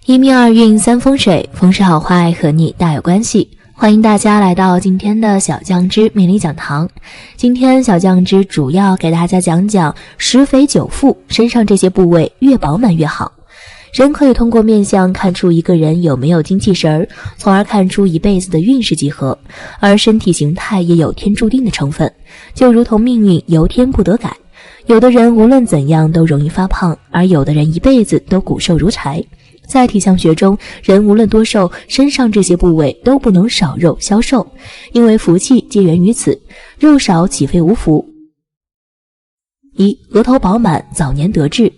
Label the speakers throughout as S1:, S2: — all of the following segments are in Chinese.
S1: 一命二运三风水，风水好坏和你大有关系。欢迎大家来到今天的小酱汁命理讲堂。今天小酱汁主要给大家讲讲十肥九富，身上这些部位越饱满越好。人可以通过面相看出一个人有没有精气神，从而看出一辈子的运势几何，而身体形态也有天注定的成分，就如同命运由天不得改。有的人无论怎样都容易发胖，而有的人一辈子都骨瘦如柴。在体相学中，人无论多瘦，身上这些部位都不能少肉消瘦，因为福气皆源于此，肉少岂非无福。一、额头饱满，早年得志。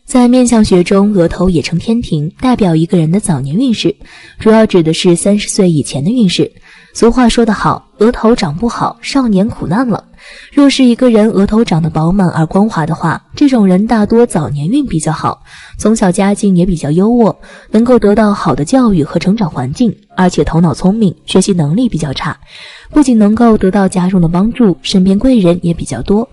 S1: 在面相学中，额头也称天庭，代表一个人的早年运势，主要指的是30岁以前的运势。俗话说得好，额头长不好，少年苦难了。若是一个人额头长得饱满而光滑的话，这种人大多早年运比较好，从小家境也比较优渥，能够得到好的教育和成长环境，而且头脑聪明，学习能力比较差，不仅能够得到家中的帮助，身边贵人也比较多。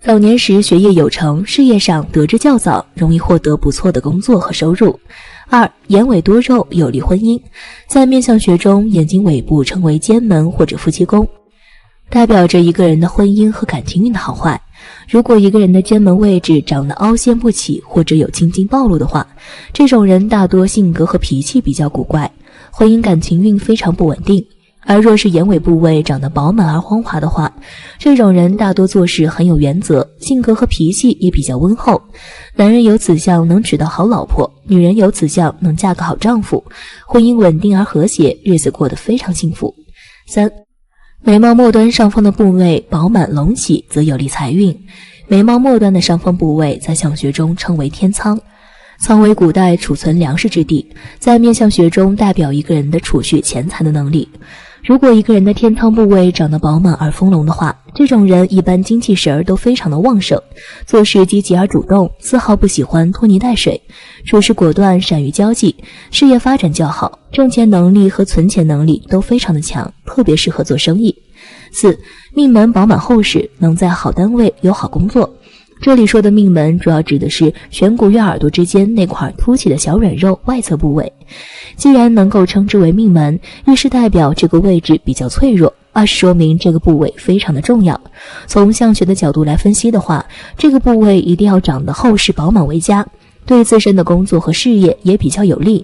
S1: 早年时学业有成，事业上得志较早，容易获得不错的工作和收入。二、眼尾多肉，有利婚姻。在面相学中，眼睛尾部称为奸门或者夫妻宫，代表着一个人的婚姻和感情运的好坏。如果一个人的奸门位置长得凹陷不起，或者有青筋暴露的话，这种人大多性格和脾气比较古怪，婚姻感情运非常不稳定。而若是眼尾部位长得饱满而光滑的话，这种人大多做事很有原则，性格和脾气也比较温厚。男人有此相能娶到好老婆，女人有此相能嫁个好丈夫，婚姻稳定而和谐，日子过得非常幸福。三、眉毛末端上方的部位饱满隆起，则有利财运。眉毛末端的上方部位在相学中称为天仓，仓为古代储存粮食之地，在面相学中代表一个人的储蓄钱财的能力。如果一个人的天仓部位长得饱满而丰隆的话，这种人一般精气神都非常的旺盛，做事积极而主动，丝毫不喜欢拖泥带水，处事果断，善于交际，事业发展较好，挣钱能力和存钱能力都非常的强，特别适合做生意。四、命门饱满厚实，能在好单位有好工作。这里说的命门主要指的是颧骨与耳朵之间那块凸起的小软肉外侧部位。既然能够称之为命门，一是代表这个位置比较脆弱，二是说明这个部位非常的重要。从相学的角度来分析的话，这个部位一定要长得厚实饱满为佳，对自身的工作和事业也比较有利。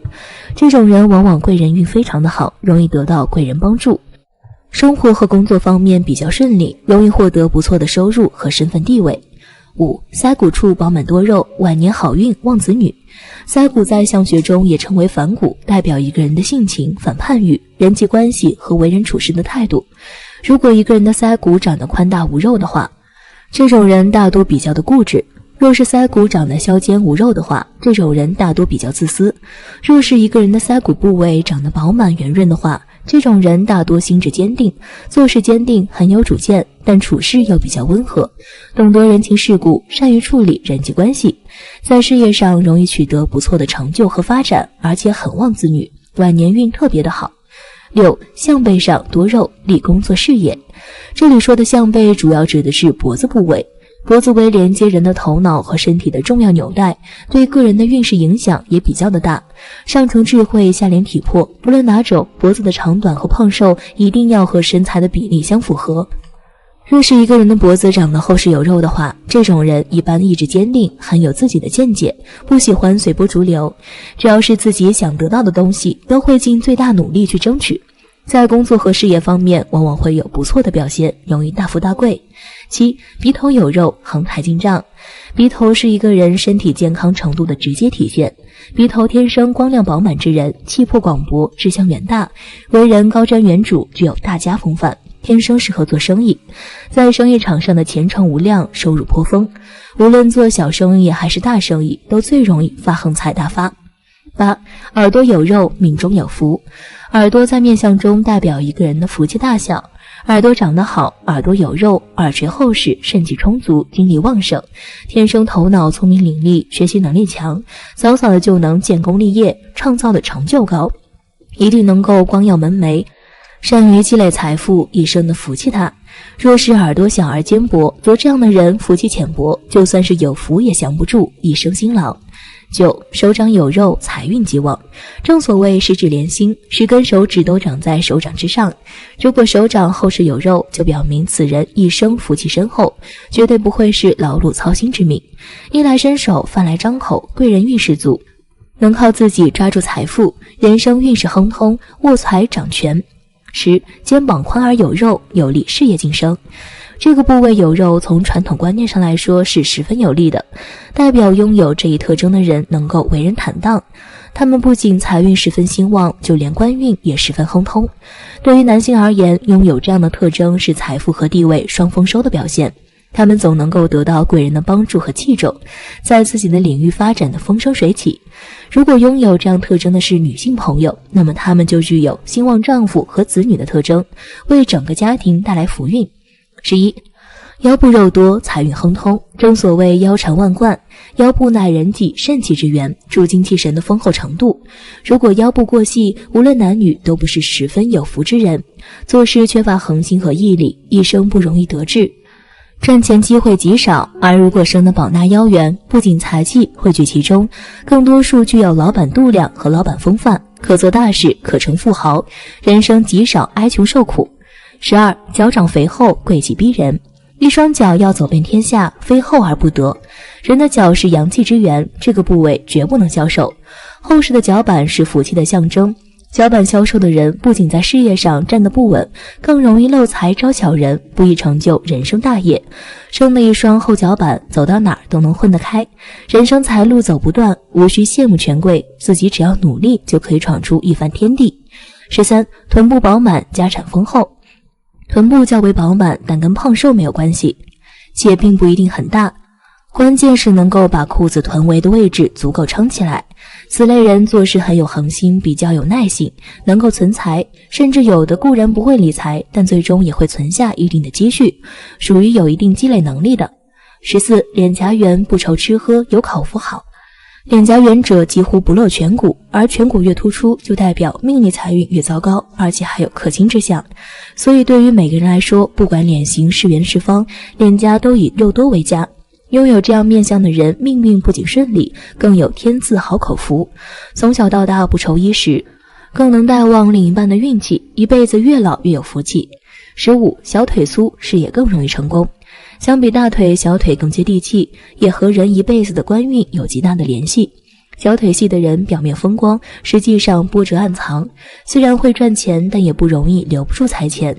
S1: 这种人往往贵人运非常的好，容易得到贵人帮助，生活和工作方面比较顺利，容易获得不错的收入和身份地位。五、腮骨处饱满多肉，晚年好运旺子女。腮骨在相学中也称为反骨，代表一个人的性情、反叛欲、人际关系和为人处事的态度。如果一个人的腮骨长得宽大无肉的话，这种人大多比较的固执；若是腮骨长得削尖无肉的话，这种人大多比较自私。若是一个人的腮骨部位长得饱满圆润的话，这种人大多心智坚定，做事坚定，很有主见，但处事又比较温和，懂得人情世故，善于处理人际关系，在事业上容易取得不错的成就和发展，而且很旺子女，晚年运特别的好。六、项背上多肉，利工作事业。这里说的项背主要指的是脖子部位，脖子为连接人的头脑和身体的重要纽带，对个人的运势影响也比较的大。上承智慧，下连体魄，不论哪种，脖子的长短和胖瘦一定要和身材的比例相符合。若是一个人的脖子长得厚实有肉的话，这种人一般意志坚定，很有自己的见解，不喜欢随波逐流，只要是自己想得到的东西，都会尽最大努力去争取。在工作和事业方面往往会有不错的表现，容易大富大贵。七、鼻头有肉，横财进账。鼻头是一个人身体健康程度的直接体现，鼻头天生光亮饱满之人，气魄广博，志向远大，为人高瞻远瞩，具有大家风范，天生适合做生意，在生意场上的前程无量，收入颇丰，无论做小生意还是大生意，都最容易发横财大发。八、耳朵有肉，命中有福。耳朵在面相中代表一个人的福气大小，耳朵长得好，耳朵有肉，耳垂厚实，肾气充足，精力旺盛，天生头脑聪明伶俐，学习能力强，早早的就能建功立业，创造的成就高，一定能够光耀门楣，善于积累财富，一生的福气大。若是耳朵小而肩薄，则这样的人福气浅薄，就算是有福也降不住，一生辛劳。9. 手掌有肉，财运极旺。正所谓十指连心，10根手指都长在手掌之上。如果手掌厚实有肉，就表明此人一生福气深厚，绝对不会是劳碌操心之命。衣来伸手，饭来张口，贵人运十足，能靠自己抓住财富，人生运势亨通，握财掌权。10. 肩膀宽而有肉，有利事业晋升。这个部位有肉，从传统观念上来说是十分有利的，代表拥有这一特征的人能够为人坦荡。他们不仅财运十分兴旺，就连官运也十分亨通。对于男性而言，拥有这样的特征是财富和地位双丰收的表现。他们总能够得到贵人的帮助和器重，在自己的领域发展的风生水起。如果拥有这样特征的是女性朋友，那么她们就具有兴旺丈夫和子女的特征，为整个家庭带来福运。11. 腰部肉多，财运亨通。正所谓腰缠万贯，腰部乃人体肾气之源，助精气神的丰厚程度。如果腰部过细，无论男女都不是十分有福之人，做事缺乏恒心和毅力，一生不容易得志，赚钱机会极少。而如果生得宝纳腰圆，不仅财气汇聚其中，更多数具有老板度量和老板风范，可做大事，可成富豪，人生极少哀穷受苦。12. 脚掌肥厚，贵气逼人。一双脚要走遍天下，非厚而不得。人的脚是阳气之源，这个部位绝不能消瘦。厚实的脚板是福气的象征，脚板消瘦的人不仅在事业上站得不稳，更容易漏财招小人，不易成就人生大业。生了一双厚脚板，走到哪儿都能混得开，人生财路走不断，无需羡慕权贵，自己只要努力就可以闯出一番天地。13. 臀部饱满，家产丰厚。臀部较为饱满，但跟胖瘦没有关系，且并不一定很大，关键是能够把裤子臀围的位置足够撑起来。此类人做事很有恒心，比较有耐性，能够存财，甚至有的固然不会理财，但最终也会存下一定的积蓄，属于有一定积累能力的。14. 脸颊圆，不愁吃喝，有口福好。脸颊圆者几乎不露颧骨，而颧骨越突出，就代表命理财运越糟糕，而且还有克亲之象。所以对于每个人来说，不管脸型是圆是方，脸颊都以肉多为佳。拥有这样面相的人，命运不仅顺利，更有天赐好口福，从小到大不愁衣食，更能带旺另一半的运气，一辈子越老越有福气。15. 小腿粗，事业更容易成功。相比大腿，小腿更接地气，也和人一辈子的官运有极大的联系。小腿细的人表面风光，实际上波折暗藏，虽然会赚钱，但也不容易留不住财钱，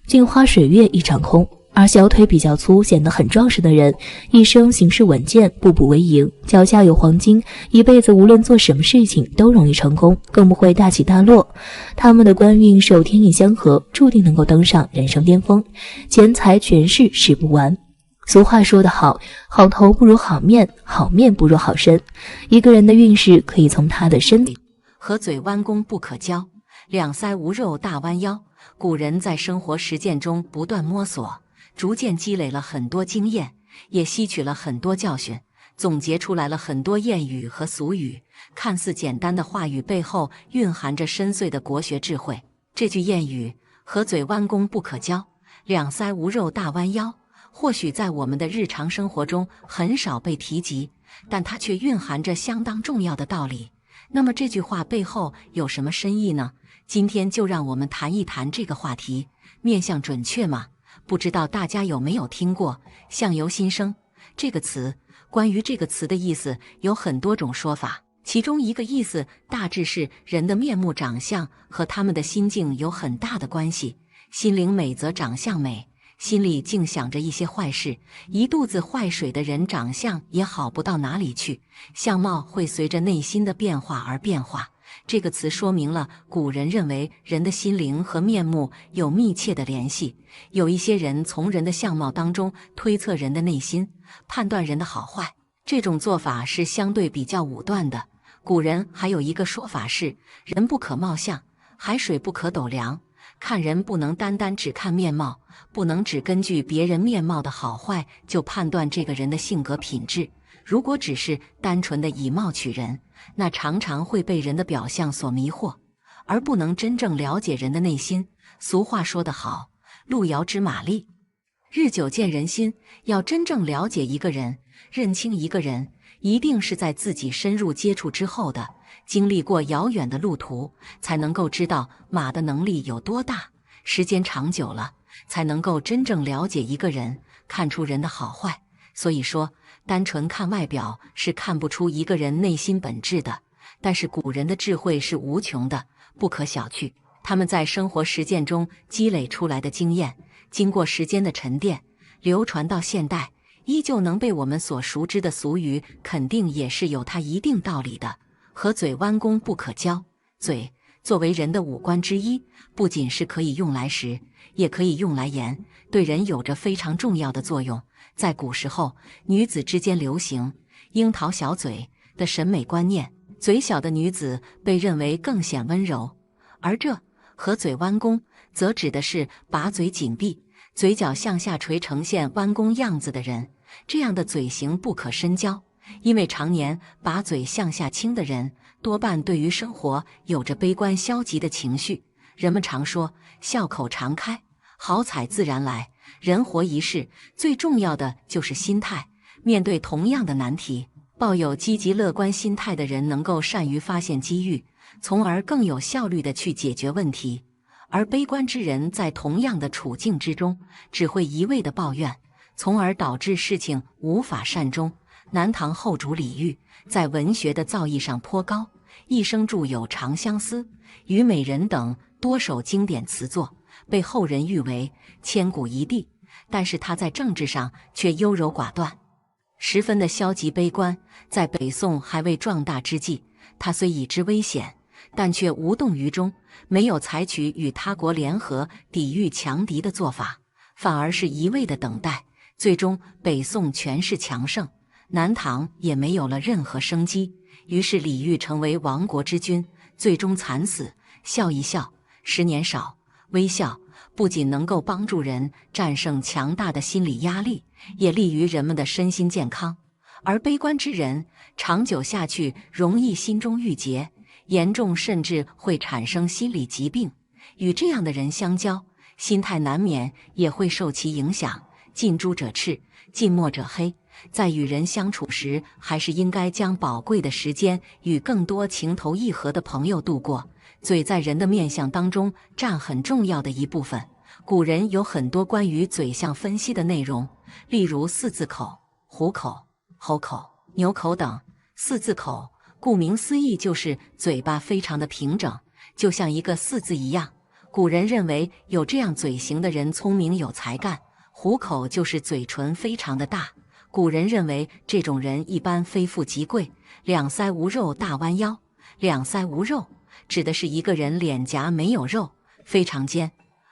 S1: 镜花水月一场空。而小腿比较粗，显得很壮实的人，一生行事稳健，步步为营，脚下有黄金，一辈子无论做什么事情都容易成功，更不会大起大落。他们的官运受天印相合，注定能够登上人生巅峰，钱财权势使不完。俗话说得好，好头不如好面，好面不如好身。一个人的运势可以从他的身体。
S2: 合嘴弯弓不可交，两腮无肉大弯腰。古人在生活实践中不断摸索，逐渐积累了很多经验，也吸取了很多教训，总结出来了很多谚语和俗语。看似简单的话语背后蕴含着深邃的国学智慧。这句谚语“合嘴弯弓不可交，两腮无肉大弯腰”，或许在我们的日常生活中很少被提及，但它却蕴含着相当重要的道理。那么这句话背后有什么深意呢？今天就让我们谈一谈这个话题。面相准确吗？不知道大家有没有听过“相由心生”这个词？关于这个词的意思有很多种说法，其中一个意思大致是人的面目长相和他们的心境有很大的关系。心灵美则长相美，心里净想着一些坏事，一肚子坏水的人长相也好不到哪里去，相貌会随着内心的变化而变化。这个词说明了古人认为人的心灵和面目有密切的联系。有一些人从人的相貌当中推测人的内心，判断人的好坏，这种做法是相对比较武断的。古人还有一个说法是，人不可貌相，海水不可斗量。看人不能单单只看面貌，不能只根据别人面貌的好坏就判断这个人的性格品质。如果只是单纯的以貌取人，那常常会被人的表象所迷惑，而不能真正了解人的内心。俗话说得好，路遥知马力。日久见人心，要真正了解一个人，认清一个人，一定是在自己深入接触之后的，经历过遥远的路途，才能够知道马的能力有多大。时间长久了，才能够真正了解一个人，看出人的好坏。所以说，单纯看外表是看不出一个人内心本质的。但是古人的智慧是无穷的，不可小觑。他们在生活实践中积累出来的经验，经过时间的沉淀，流传到现代，依旧能被我们所熟知的俗语，肯定也是有它一定道理的。和嘴弯弓不可交。嘴作为人的五官之一，不仅是可以用来食，也可以用来言，对人有着非常重要的作用。在古时候，女子之间流行樱桃小嘴的审美观念，嘴小的女子被认为更显温柔，而这和嘴弯弓则指的是把嘴紧闭，嘴角向下垂呈现弯弓样子的人。这样的嘴型不可深交，因为常年把嘴向下倾的人，多半对于生活有着悲观消极的情绪。人们常说笑口常开，好彩自然来。人活一世，最重要的就是心态。面对同样的难题，抱有积极乐观心态的人能够善于发现机遇，从而更有效率地去解决问题。而悲观之人在同样的处境之中，只会一味地抱怨，从而导致事情无法善终。南唐后主李煜在文学的造诣上颇高，一生著有《长相思》《虞美人》等多首经典词作，被后人誉为千古一帝。但是他在政治上却优柔寡断，十分的消极悲观。在北宋还未壮大之际，他虽已知危险，但却无动于衷，没有采取与他国联合抵御强敌的做法，反而是一味的等待。最终北宋权势强盛，南唐也没有了任何生机，于是李煜成为亡国之君，最终惨死。笑一笑，10年少。微笑不仅能够帮助人战胜强大的心理压力，也利于人们的身心健康。而悲观之人长久下去，容易心中郁结，严重甚至会产生心理疾病。与这样的人相交，心态难免也会受其影响。近朱者赤，近墨者黑。在与人相处时，还是应该将宝贵的时间与更多情投意合的朋友度过。嘴在人的面相当中占很重要的一部分。古人有很多关于嘴相分析的内容，例如四字口、虎口、猴口、牛口等。四字口顾名思义就是嘴巴非常的平整，就像一个四字一样。古人认为有这样嘴型的人聪明有才干。虎口就是嘴唇非常的大，古人认为这种人一般非富即贵。两腮无肉大弯腰，两腮无肉指的是一个人脸颊没有肉，非常尖。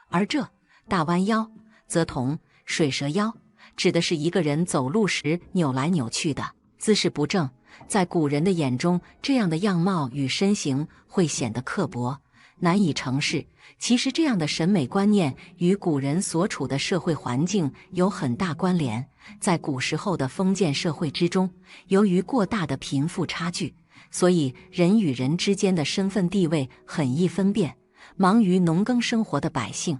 S2: 而这大弯腰则同水蛇腰，指的是一个人走路时扭来扭去的，姿势不正。在古人的眼中，这样的样貌与身形会显得刻薄，难以成事。其实这样的审美观念与古人所处的社会环境有很大关联。在古时候的封建社会之中，由于过大的贫富差距，所以人与人之间的身份地位很易分辨。忙于农耕生活的百姓，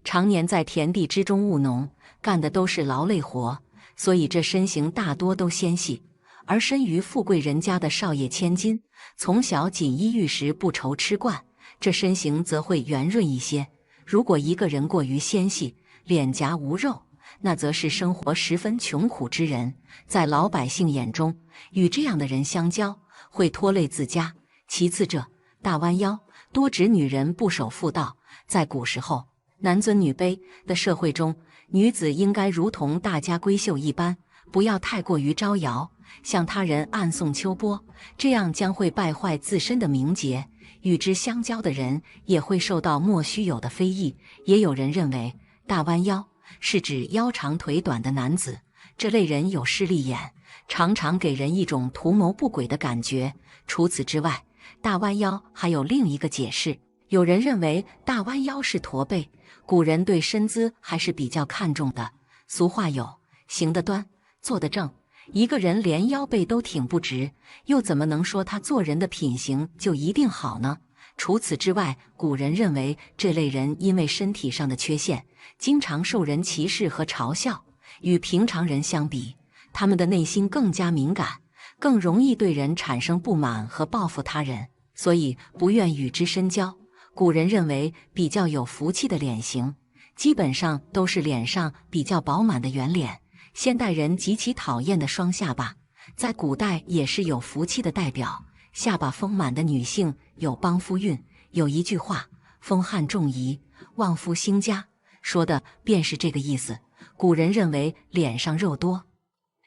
S2: 常年在田地之中务农，干的都是劳累活，所以这身形大多都纤细。而身于富贵人家的少爷千金，从小锦衣玉食不愁吃惯，这身形则会圆润一些。如果一个人过于纤细，脸颊无肉，那则是生活十分穷苦之人。在老百姓眼中，与这样的人相交会拖累自家。其次，这大弯腰多指女人不守妇道。在古时候男尊女卑的社会中，女子应该如同大家闺秀一般，不要太过于招摇，向他人暗送秋波，这样将会败坏自身的名节。与之相交的人也会受到莫须有的非议。也有人认为大弯腰是指腰长腿短的男子，这类人有势利眼，常常给人一种图谋不轨的感觉。除此之外，大弯腰还有另一个解释。有人认为大弯腰是驼背，古人对身姿还是比较看重的。俗话有行得端，坐得正，一个人连腰背都挺不直，又怎么能说他做人的品行就一定好呢？除此之外，古人认为这类人因为身体上的缺陷，经常受人歧视和嘲笑。与平常人相比，他们的内心更加敏感，更容易对人产生不满和报复他人，所以不愿与之深交。古人认为比较有福气的脸型，基本上都是脸上比较饱满的圆脸。现代人极其讨厌的双下巴，在古代也是有福气的代表。下巴丰满的女性有帮夫运，有一句话“风汉重仪，旺夫兴家”，说的便是这个意思。古人认为脸上肉多、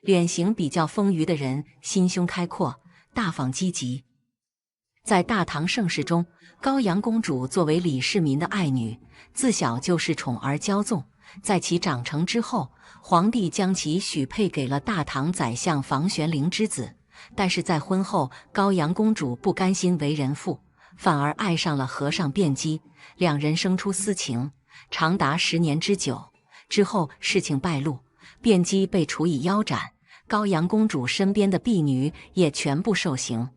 S2: 脸型比较丰腴的人心胸开阔、大方积极。在大唐盛世中，高阳公主作为李世民的爱女，自小就是宠而骄纵。在其长成之后，皇帝将其许配给了大唐宰相房玄龄之子。但是在婚后，高阳公主不甘心为人妇，反而爱上了和尚卞姬，两人生出私情，长达10年之久。之后事情败露，卞姬被处以腰斩，高阳公主身边的婢女也全部受刑。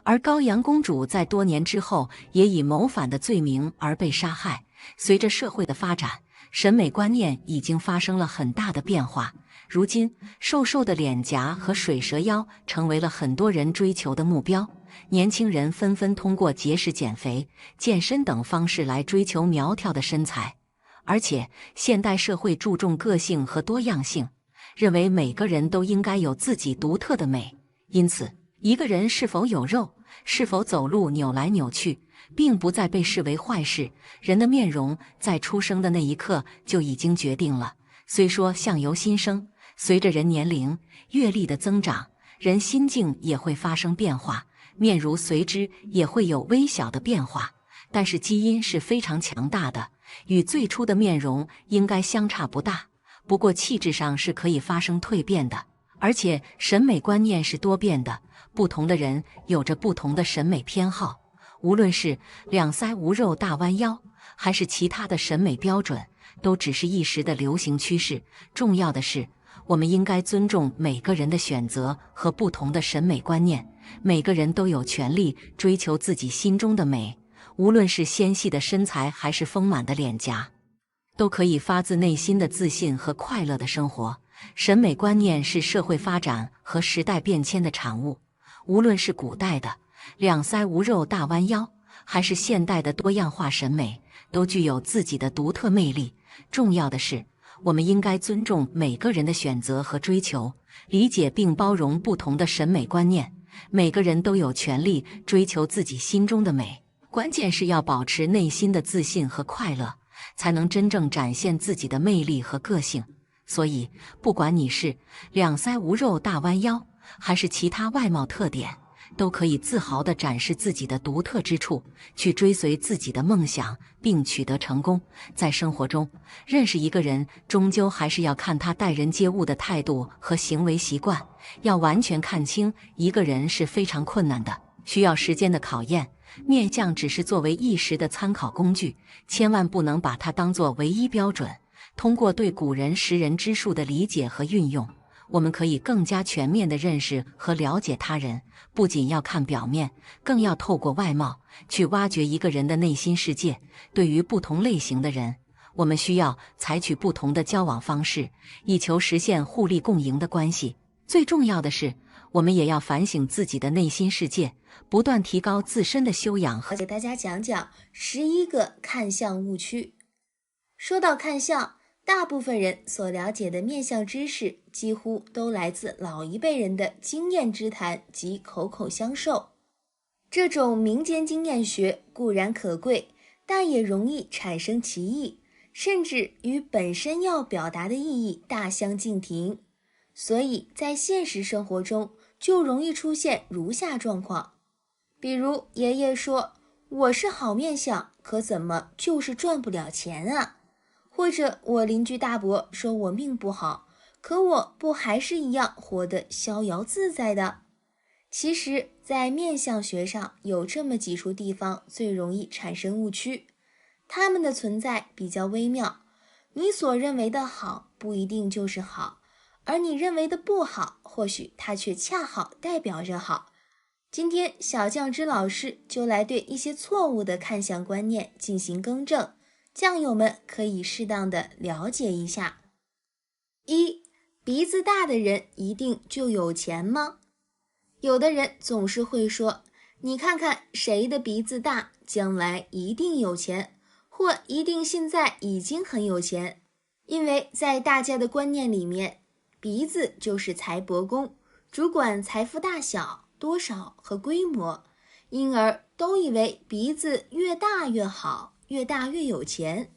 S2: 而高阳公主在多年之后也以谋反的罪名而被杀害。随着社会的发展，审美观念已经发生了很大的变化。如今，瘦瘦的脸颊和水蛇腰成为了很多人追求的目标。年轻人纷纷通过节食、减肥、健身等方式来追求苗条的身材。而且，现代社会注重个性和多样性，认为每个人都应该有自己独特的美。因此，一个人是否有肉，是否走路扭来扭去，并不再被视为坏事。人的面容在出生的那一刻就已经决定了。虽说相由心生，随着人年龄、阅历的增长，人心境也会发生变化，面如随之也会有微小的变化。但是基因是非常强大的，与最初的面容应该相差不大。不过气质上是可以发生蜕变的，而且审美观念是多变的，不同的人有着不同的审美偏好。无论是两腮无肉大弯腰，还是其他的审美标准，都只是一时的流行趋势。重要的是，我们应该尊重每个人的选择和不同的审美观念。每个人都有权利追求自己心中的美，无论是纤细的身材还是丰满的脸颊，都可以发自内心的自信和快乐的生活。审美观念是社会发展和时代变迁的产物，无论是古代的两腮无肉大弯腰，还是现代的多样化审美，都具有自己的独特魅力。重要的是，我们应该尊重每个人的选择和追求，理解并包容不同的审美观念。每个人都有权利追求自己心中的美，关键是要保持内心的自信和快乐，才能真正展现自己的魅力和个性。所以，不管你是两腮无肉大弯腰，还是其他外貌特点，都可以自豪地展示自己的独特之处，去追随自己的梦想，并取得成功。在生活中，认识一个人，终究还是要看他待人接物的态度和行为习惯。要完全看清一个人是非常困难的，需要时间的考验。面相只是作为一时的参考工具，千万不能把它当作唯一标准。通过对古人识人之术的理解和运用，我们可以更加全面地认识和了解他人。不仅要看表面，更要透过外貌去挖掘一个人的内心世界。对于不同类型的人，我们需要采取不同的交往方式，以求实现互利共赢的关系。最重要的是，我们也要反省自己的内心世界，不断提高自身的修养和。
S3: 给大家讲讲11个看相误区。说到看相，大部分人所了解的面相知识几乎都来自老一辈人的经验之谈及口口相授。这种民间经验学固然可贵，但也容易产生歧义，甚至与本身要表达的意义大相径庭。所以在现实生活中就容易出现如下状况。比如爷爷说，我是好面相，可怎么就是赚不了钱啊？或者我邻居大伯说我命不好，可我不还是一样活得逍遥自在的？其实在面相学上有这么几处地方最容易产生误区，它们的存在比较微妙。你所认为的好不一定就是好，而你认为的不好，或许它却恰好代表着好。今天小酱汁老师就来对一些错误的看相观念进行更正，酱友们可以适当的了解一下。一，鼻子大的人一定就有钱吗？有的人总是会说，你看看谁的鼻子大，将来一定有钱，或一定现在已经很有钱。因为在大家的观念里面，鼻子就是财帛宫，主管财富大小、多少和规模，因而都以为鼻子越大越好，越大越有钱。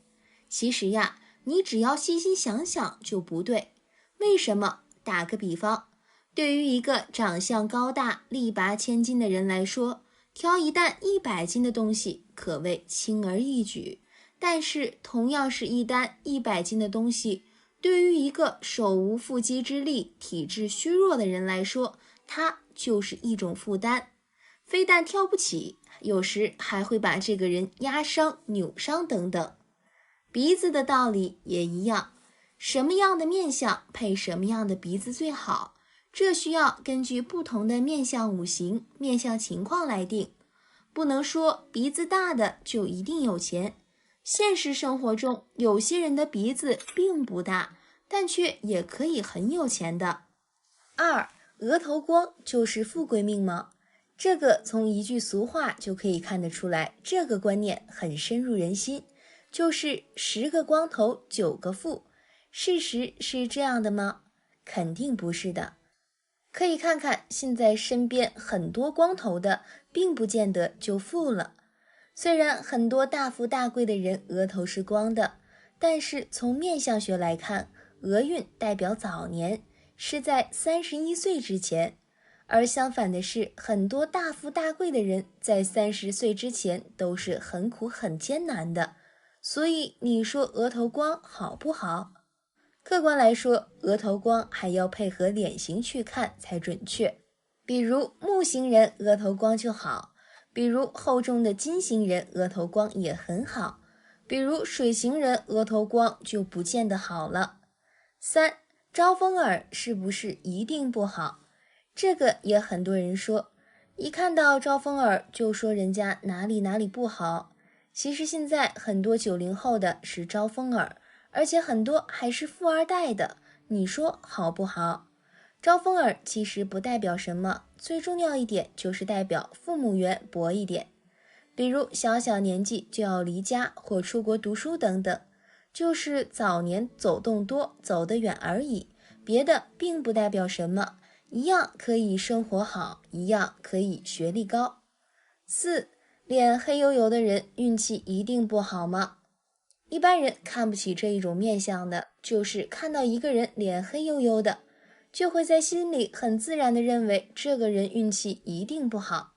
S3: 其实呀，你只要细心想想就不对。为什么？打个比方，对于一个长相高大、力拔千斤的人来说，挑一担100斤的东西可谓轻而易举。但是同样是一担100斤的东西，对于一个手无缚鸡之力、体质虚弱的人来说，它就是一种负担。非但挑不起，有时还会把这个人压伤、扭伤等等。鼻子的道理也一样，什么样的面相配什么样的鼻子最好，这需要根据不同的面相五行、面相情况来定。不能说鼻子大的就一定有钱。现实生活中，有些人的鼻子并不大，但却也可以很有钱的。二，额头光就是富贵命吗？这个从一句俗话就可以看得出来，这个观念很深入人心，就是10个光头9个富。事实是这样的吗？肯定不是的。可以看看现在身边很多光头的，并不见得就富了。虽然很多大富大贵的人额头是光的，但是从面相学来看，额运代表早年，是在31岁之前。而相反的是，很多大富大贵的人在30岁之前都是很苦很艰难的。所以你说额头光好不好？客观来说，额头光还要配合脸型去看才准确。比如木型人额头光就好，比如厚重的金型人额头光也很好，比如水型人额头光就不见得好了。三，招风耳是不是一定不好？这个也很多人说，一看到招风耳就说人家哪里哪里不好。其实现在很多90后的是招风耳，而且很多还是富二代的，你说好不好？招风耳其实不代表什么，最重要一点就是代表父母缘薄一点，比如小小年纪就要离家或出国读书等等，就是早年走动多，走得远而已，别的并不代表什么，一样可以生活好，一样可以学历高。四，脸黑黝黝的人运气一定不好吗？一般人看不起这一种面相的，就是看到一个人脸黑黝黝的，就会在心里很自然地认为这个人运气一定不好。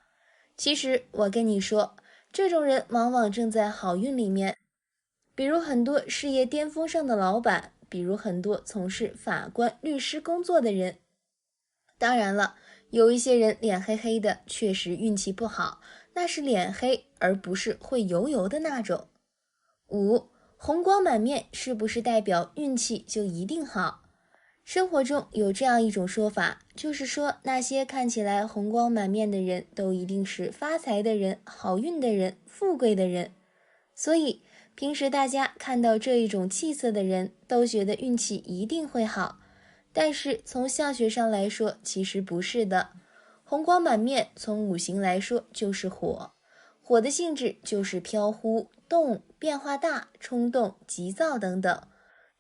S3: 其实我跟你说，这种人往往正在好运里面，比如很多事业巅峰上的老板，比如很多从事法官、律师工作的人。当然了，有一些人脸黑黑的，确实运气不好，那是脸黑，而不是会油油的那种。五，红光满面是不是代表运气就一定好？生活中有这样一种说法，就是说那些看起来红光满面的人都一定是发财的人、好运的人、富贵的人。所以平时大家看到这一种气色的人都觉得运气一定会好，但是从相学上来说其实不是的。红光满面从五行来说就是火，火的性质就是飘忽、动、变化大、冲动、急躁等等，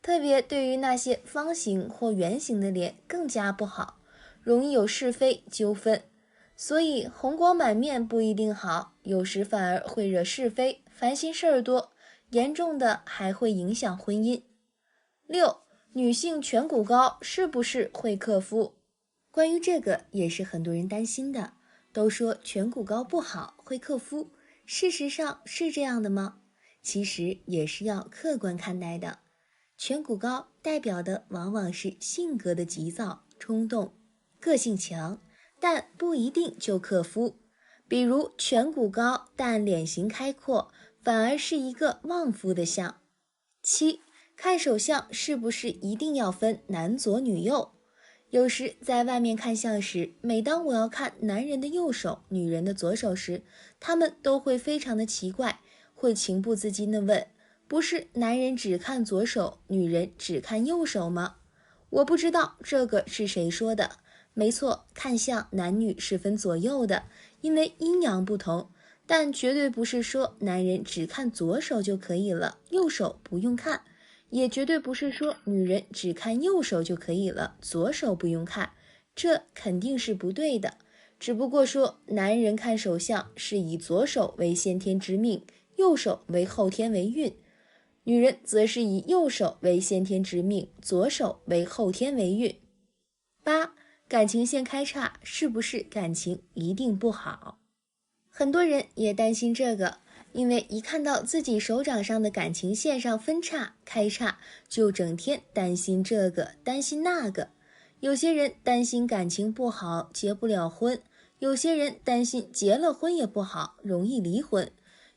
S3: 特别对于那些方形或圆形的脸更加不好，容易有是非纠纷。所以红光满面不一定好，有时反而会惹是非，烦心事儿多，严重的还会影响婚姻。六，女性颧骨高是不是会克夫？关于这个也是很多人担心的，都说颧骨高不好，会克夫。事实上是这样的吗？其实也是要客观看待的。颧骨高代表的往往是性格的急躁、冲动、个性强，但不一定就克夫。比如颧骨高但脸型开阔，反而是一个旺夫的相。七，看手相是不是一定要分男左女右？有时在外面看相时，每当我要看男人的右手、女人的左手时，他们都会非常的奇怪，会情不自禁地问，不是男人只看左手，女人只看右手吗？我不知道这个是谁说的。没错，看相男女是分左右的，因为阴阳不同，但绝对不是说男人只看左手就可以了，右手不用看，也绝对不是说女人只看右手就可以了，左手不用看，这肯定是不对的。只不过说男人看手相是以左手为先天之命，右手为后天为运，女人则是以右手为先天之命，左手为后天为运。8. 感情线开叉是不是感情一定不好？很多人也担心这个，因为一看到自己手掌上的感情线上分叉开叉，就整天担心这个担心那个。有些人担心感情不好结不了婚，有些人担心结了婚也不好，容易离婚，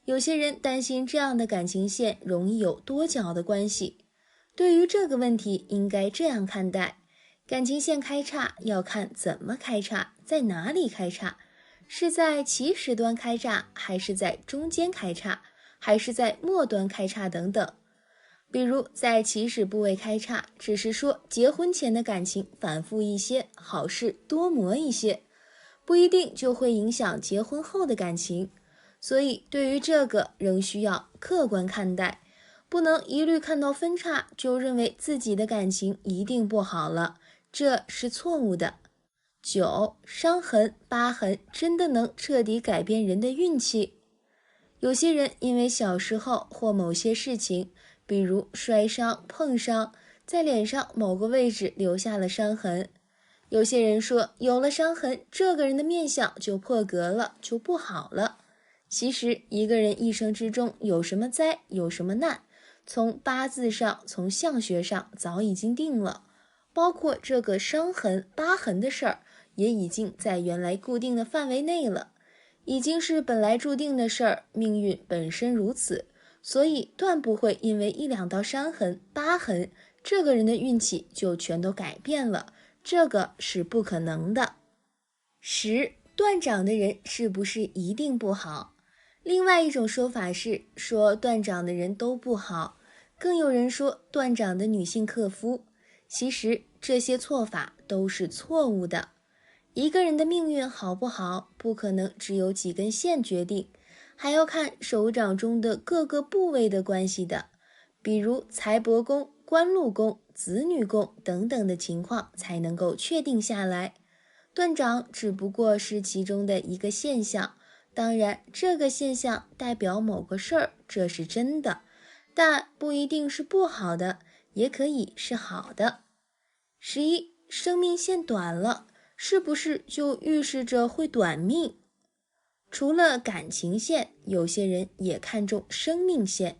S3: 有些人担心这样的感情线容易有多角的关系。对于这个问题应该这样看待，感情线开叉要看怎么开叉，在哪里开叉，是在起始端开叉，还是在中间开叉，还是在末端开叉等等。比如在起始部位开叉，只是说结婚前的感情反复一些，好事多磨一些，不一定就会影响结婚后的感情。所以对于这个仍需要客观看待，不能一律看到分叉就认为自己的感情一定不好了，这是错误的。9. 伤痕、疤痕真的能彻底改变人的运气？有些人因为小时候或某些事情，比如摔伤、碰伤，在脸上某个位置留下了伤痕。有些人说，有了伤痕，这个人的面相就破格了，就不好了。其实一个人一生之中有什么灾，有什么难，从八字上，从相学上早已经定了，包括这个伤痕、疤痕的事儿，也已经在原来固定的范围内了，已经是本来注定的事儿，命运本身如此，所以断不会因为一两道伤痕、疤痕，这个人的运气就全都改变了，这个是不可能的。10. 断掌的人是不是一定不好？另外一种说法是说断掌的人都不好，更有人说断掌的女性克夫。其实这些错法都是错误的。一个人的命运好不好，不可能只有几根线决定，还要看手掌中的各个部位的关系的，比如财帛宫、官禄宫、子女宫等等的情况才能够确定下来。断掌只不过是其中的一个现象，当然这个现象代表某个事儿，这是真的，但不一定是不好的，也可以是好的。11. 生命线短了，是不是就预示着会短命？除了感情线，有些人也看重生命线。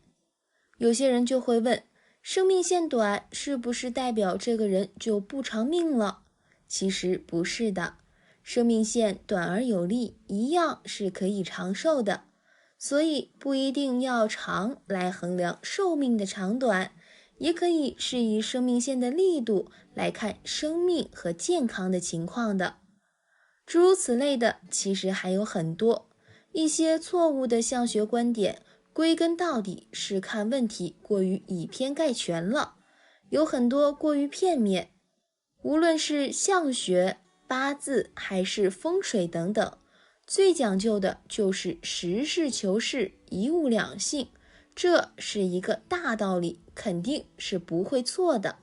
S3: 有些人就会问，生命线短是不是代表这个人就不长命了？其实不是的，生命线短而有力，一样是可以长寿的，所以不一定要长来衡量寿命的长短，也可以是以生命线的力度来看生命和健康的情况的。诸如此类的其实还有很多，一些错误的相学观点，归根到底是看问题过于以偏概全了，有很多过于片面。无论是相学、八字还是风水等等，最讲究的就是实事求是，一物两性，这是一个大道理，肯定是不会错的。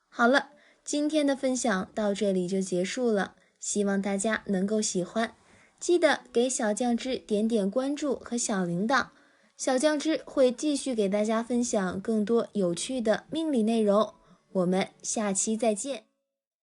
S3: 好了，今天的分享到这里就结束了，希望大家能够喜欢，记得给小酱汁点点关注和小铃铛，小酱汁会继续给大家分享更多有趣的命理内容，我们下期再见。